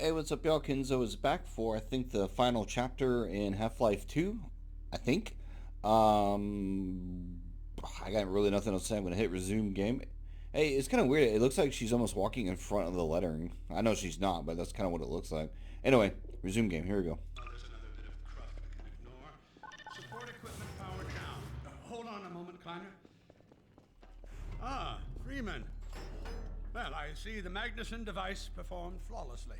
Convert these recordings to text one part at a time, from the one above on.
Hey, what's up, y'all? Kenzo is back for, I think, the final chapter in Half-Life 2. I think. Um, I got really nothing else to say. I'm going to hit resume game. Hey, it's kind of weird. It looks like she's almost walking in front of the lettering. I know she's not, but that's kind of what it looks like. Anyway, resume game. Here we go. Oh, there's another bit of cruft we can ignore. Support equipment powered down. Hold on a moment, Kleiner. Ah, Freeman. Well, I see the Magnuson device performed flawlessly.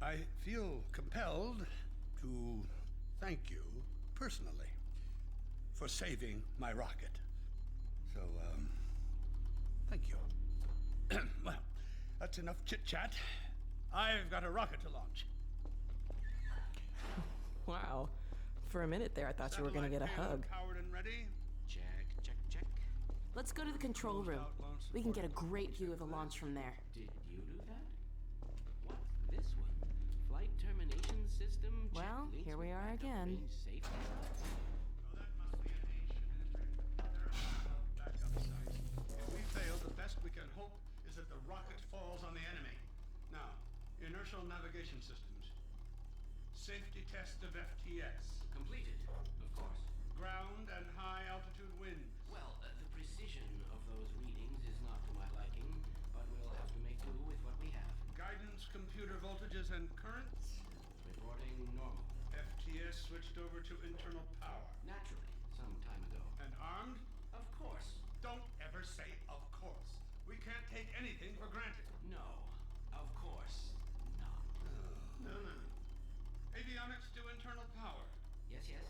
I feel compelled to thank you personally for saving my rocket. So, thank you. Well, that's enough chit-chat. I've got a rocket to launch. Wow. For a minute there, I thought you were gonna get a hug. Powered and ready. Check, check, check. Let's go to the control room. We can get a great view of the launch from there. Did you do that? What's this one? Flight termination system. Well, check here we links are with backup again. range safety. Oh, that must be an ancient backup site. If we fail, the best we can hope is that the rocket falls on the enemy. Now, inertial navigation systems. Safety test of FTS. Completed, of course. Ground and high altitude winds. Well, the precision of those readings is not to my liking, but we'll have to make do with what we have. Guidance computer voltages and currents. Reporting normal. FTS switched over to internal power. Naturally, some time ago. And armed? Of course. Don't ever say of course. We can't take anything for granted. No, of course not. No, no. Avionics to internal power. Yes, yes.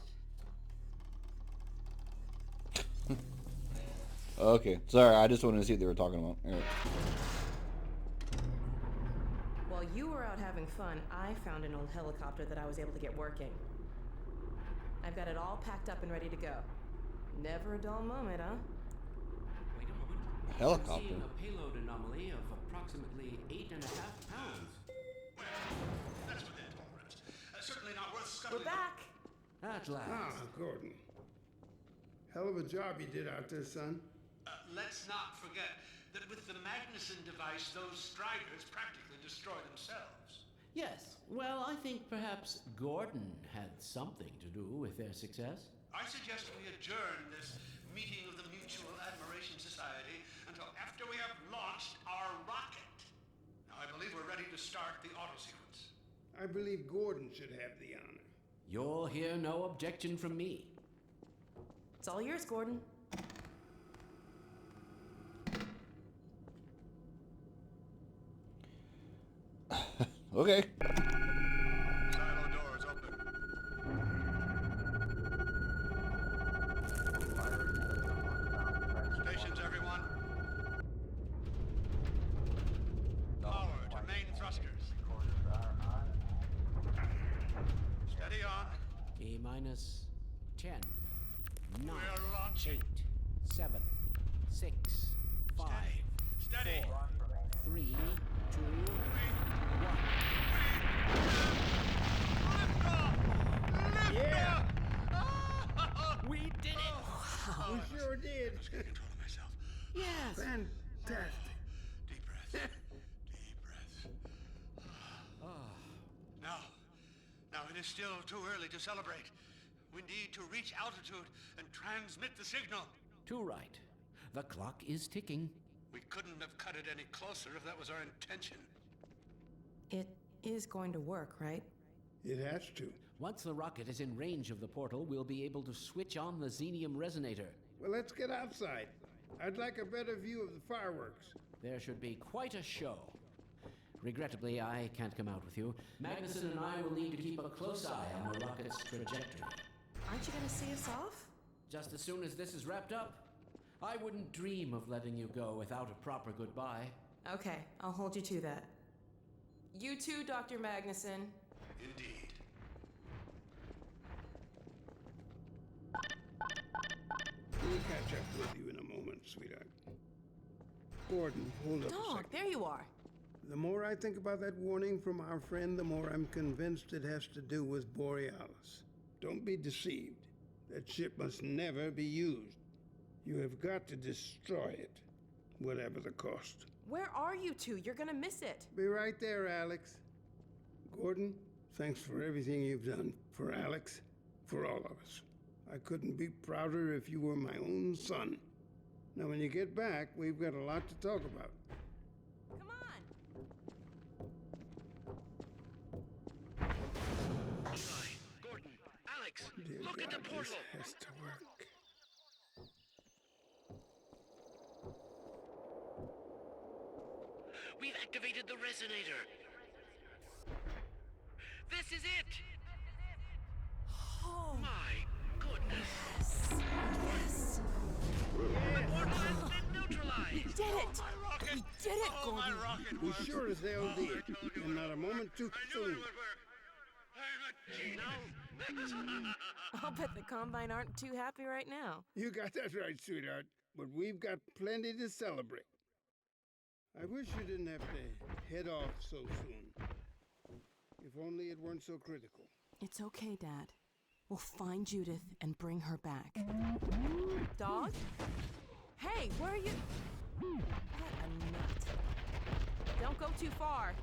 Okay, sorry. I just wanted to see what they were talking about. All right. While you were out having fun, I found an old helicopter that I was able to get working. I've got it all packed up and ready to go. Never a dull moment, huh? Wait a moment. Helicopter? I'm seeing a payload anomaly of approximately 8.5 pounds. Well, that's within tolerance. Certainly not worth scuttling. We're back! At last. Ah, Gordon. Hell of a job you did out there, son. Let's not forget that with the Magnuson device, those Striders practically destroy themselves. Yes, well, I think perhaps Gordon had something to do with their success. I suggest we adjourn this meeting of the Mutual Admiration Society until after we have launched our rocket. Now, I believe we're ready to start the auto sequence. I believe Gordon should have the honor. You'll hear no objection from me. It's all yours, Gordon. Okay. Silo doors open. Stations, everyone. Power to main thrusters. Steady on. A minus 10, 9, We're launching. 8, 7, 6, 5, Steady. 4, 3, 2, 1. Yeah! We did it! We sure did. I was getting control of myself. Yes! Fantastic. Deep breaths. Deep breaths. Now it is still too early to celebrate. We need to reach altitude and transmit the signal. Too right. The clock is ticking. We couldn't have cut it any closer if that was our intention. It is going to work, right? It has to. Once the rocket is in range of the portal, we'll be able to switch on the xenium resonator. Well, let's get outside. I'd like a better view of the fireworks. There should be quite a show. Regrettably, I can't come out with you. Magnuson and I will need to keep a close eye on the rocket's trajectory. Aren't you gonna see us off? Just as soon as this is wrapped up, I wouldn't dream of letting you go without a proper goodbye. Okay, I'll hold you to that. You too, Dr. Magnuson. Indeed. We'll catch up with you in a moment, sweetheart. Gordon, hold up a Dog, second. there you are. The more I think about that warning from our friend, the more I'm convinced it has to do with Borealis. Don't be deceived. That ship must never be used. You have got to destroy it, whatever the cost. Where are you two? You're gonna miss it. Be right there, Alex. Gordon, thanks for everything you've done. For Alex, for all of us. I couldn't be prouder if you were my own son. Now, when you get back, we've got a lot to talk about. Come on! Eli, Gordon, Alex, Dear look at God, the portal. this has to work. We've activated the resonator. This is it. Oh, My goodness. yes. The portal has been We neutralized. did it! My rocket! We did it, Oh, my Gordon! rocket We works. sure as hell Oh, did, I told you and it not a would moment work. too I knew soon. it would work. I'm a genius. I'll bet the Combine aren't too happy right now. You got that right, sweetheart. But we've got plenty to celebrate. I wish you didn't have to head off so soon. If only it weren't so critical. It's okay, Dad. We'll find Judith and bring her back. Dog? Hey, where are you? What a nut. Don't go too far.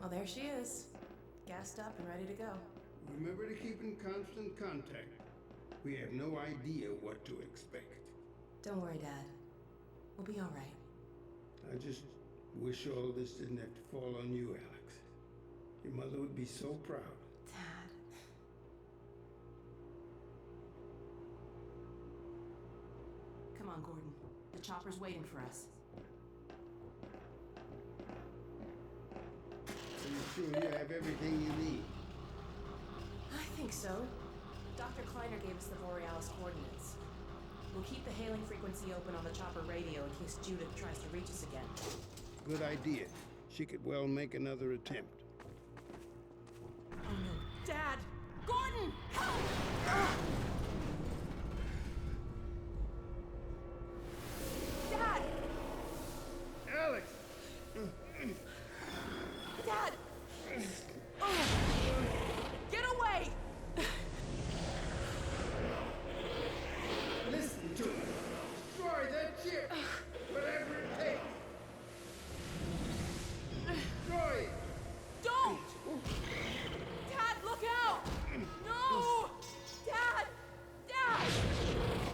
Well, there she is. Gassed up and ready to go. Remember to keep in constant contact. We have no idea what to expect. Don't worry, Dad. We'll be all right. I just wish all this didn't have to fall on you, Alex. Your mother would be so proud. Dad. Come on, Gordon. The chopper's waiting for us. Are you sure you have everything you need? I think so. Dr. Kleiner gave us the Borealis coordinates. We'll keep the hailing frequency open on the chopper radio in case Judith tries to reach us again. Good idea. She could well make another attempt. Oh no. Dad! Gordon! Help! Dad! Alex! Dad! Oh. Get away! Listen to me. Destroy that ship! Whatever it takes! Destroy it! Don't! Dad, look out! No! Dad! Dad!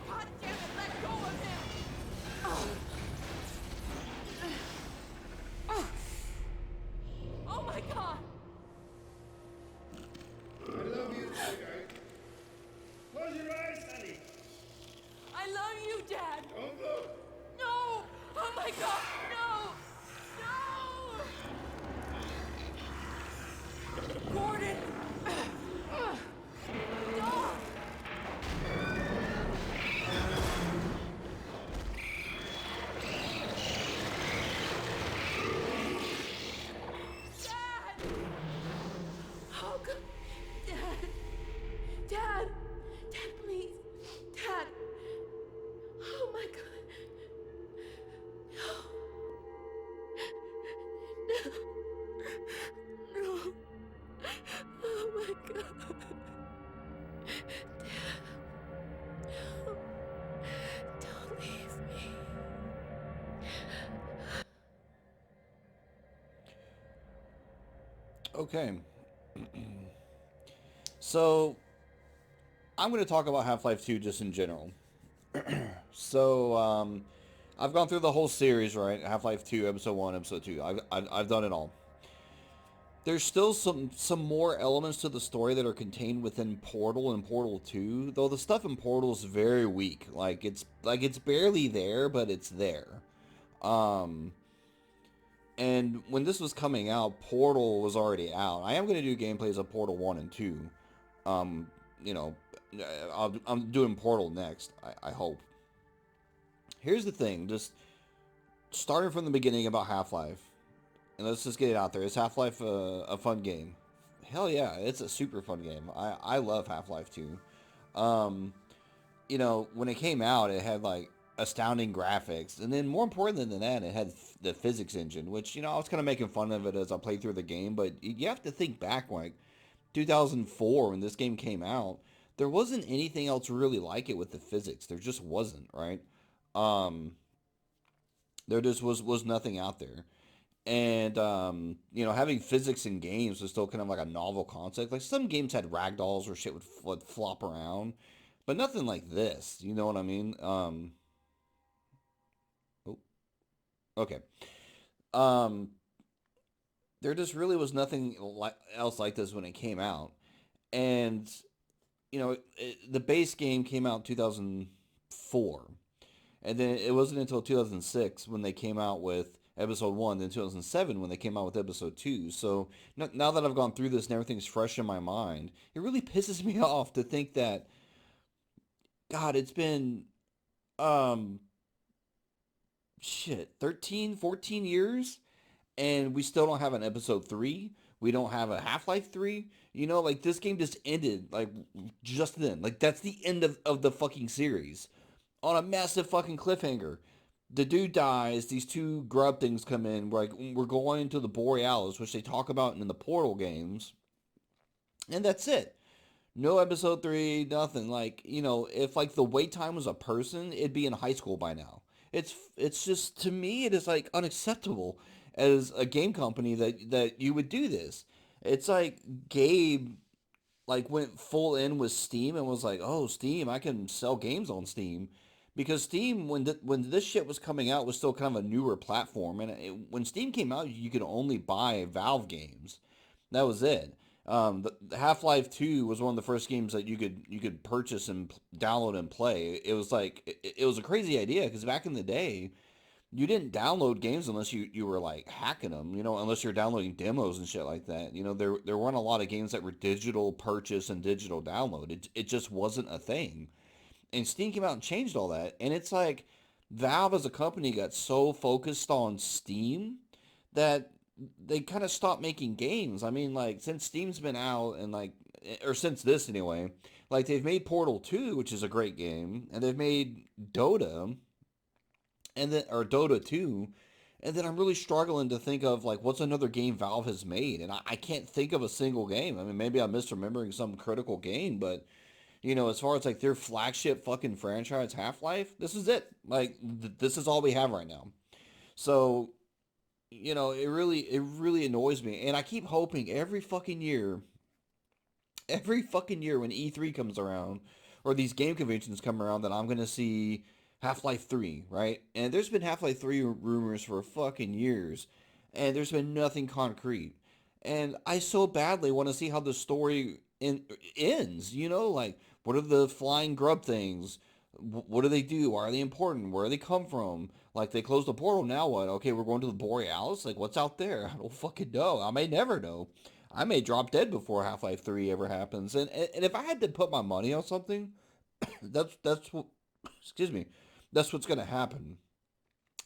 God damn it, let go of him! Oh my God! I love you, sweetheart. Close your eyes, honey. I love you, Dad! Don't look. No! Oh my God! No! No! Gordon! Dog! Dad! Oh God! Dad! Dad! Dad, please! Dad! Oh my God! No! No! Oh my God! Dad! No! Don't leave me! Okay. So, I'm going to talk about Half-Life 2 just in general. So, I've gone through the whole series, right? Half-Life 2, Episode 1, Episode 2. I've done it all. There's still some more elements to the story that are contained within Portal and Portal 2, though the stuff in Portal is very weak. It's barely there, but it's there. And when this was coming out, Portal was already out. I am going to do gameplays of Portal 1 and 2. You know, I'm doing Portal next, I hope. Here's the thing, just starting from the beginning about Half-Life. And let's just get it out there. Is Half-Life a fun game? Hell yeah, it's a super fun game. I love Half-Life 2. You know, when it came out, it had like astounding graphics, and then more important than that, it had the physics engine, which I was kind of making fun of it as I played through the game. But you have to think back, like 2004 when this game came out, there wasn't anything else really like it with the physics. There just wasn't, right? Um, there just was nothing out there. And having physics in games was still kind of like a novel concept. Like some games had ragdolls or shit would flop around, but nothing like this. You know what I mean? Oh, okay. Um, there just really was nothing else like this when it came out, and the base game came out in 2004, and then it wasn't until 2006 when they came out with episode 1, then 2007 when they came out with episode 2. So now that I've gone through this and everything's fresh in my mind, it really pisses me off to think that, God, it's been um 13, 14 years, and we still don't have an episode 3. We don't have a Half-Life 3. Like this game just ended like just then. Like that's the end of the fucking series on a massive fucking cliffhanger. The dude dies. These two grub things come in. We're going into the Borealis, which they talk about in the Portal games, and that's it. No episode 3, nothing. Like if like the wait time was a person, it'd be in high school by now. It's just, to me, it is like unacceptable as a game company that you would do this. It's like Gabe like went full in with Steam and was like, "Oh, Steam, I can sell games on Steam." Because Steam, when this shit was coming out, was still kind of a newer platform, and when Steam came out, you could only buy Valve games. That was it. The Half-Life 2 was one of the first games that you could purchase and download and play. It was like it was a crazy idea because back in the day, you didn't download games unless you were like hacking them, unless you're downloading demos and shit like that. There weren't a lot of games that were digital purchase and digital download. It just wasn't a thing. And Steam came out and changed all that. And it's like Valve as a company got so focused on Steam that they kind of stopped making games. I mean, like since Steam's been out and like, or since this anyway, like they've made Portal 2, which is a great game, and they've made Dota, and then or Dota 2, and then I'm really struggling to think of like what's another game Valve has made, and I can't think of a single game. I mean, maybe I'm misremembering some critical game, but as far as like their flagship fucking franchise, Half-Life, this is it. Like this is all we have right now. So, it really annoys me, and I keep hoping every fucking year when E3 comes around or these game conventions come around that I'm gonna see Half-Life 3, right? And there's been Half-Life 3 rumors for fucking years, and there's been nothing concrete. And I so badly want to see how the story ends, like what are the flying grub things? What do they do? Why are they important? Where do they come from? Like they closed the portal, now what? Okay, we're going to the Borealis? Like what's out there? I don't fucking know. I may never know. I may drop dead before Half-Life 3 ever happens. And if I had to put my money on something, that's what, excuse me, that's what's going to happen.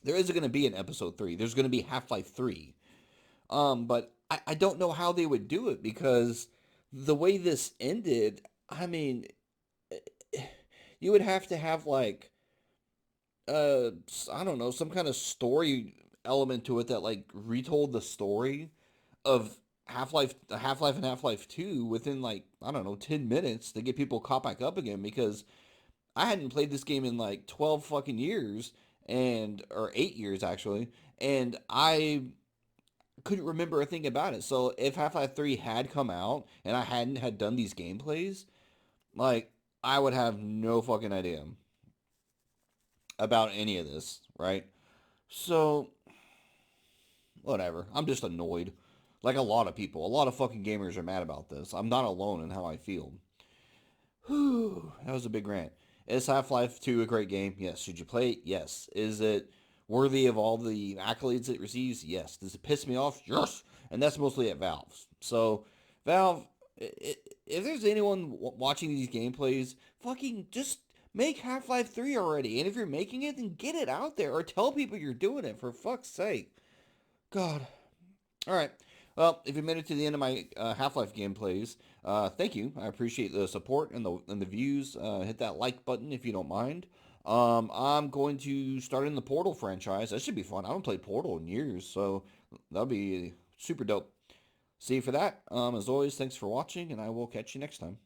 There isn't going to be an episode 3. There's going to be Half-Life 3. But I don't know how they would do it because the way this ended, I mean, you would have to have like, I don't know, some kind of story element to it that like retold the story of Half-Life and Half-Life 2 within like, I don't know, 10 minutes to get people caught back up again because I hadn't played this game in like 12 fucking years or 8 years actually, and I couldn't remember a thing about it. So if Half-Life 3 had come out and I hadn't had done these gameplays, like I would have no fucking idea about any of this, right? So whatever. I'm just annoyed. Like a lot of people. A lot of fucking gamers are mad about this. I'm not alone in how I feel. Whew, that was a big rant. Is Half-Life 2 a great game? Yes. Should you play it? Yes. Is it worthy of all the accolades it receives? Yes. Does it piss me off? Yes. And that's mostly at Valve. So, Valve, if there's anyone watching these gameplays, fucking just make Half-Life 3 already. And if you're making it, then get it out there or tell people you're doing it, for fuck's sake. God. All right. Well, if you made it to the end of my Half-Life gameplays, thank you. I appreciate the support and the views. Hit that like button if you don't mind. I'm going to start in the Portal franchise. That should be fun. I haven't played Portal in years, so that'll be super dope. See you for that. As always, thanks for watching, and I will catch you next time.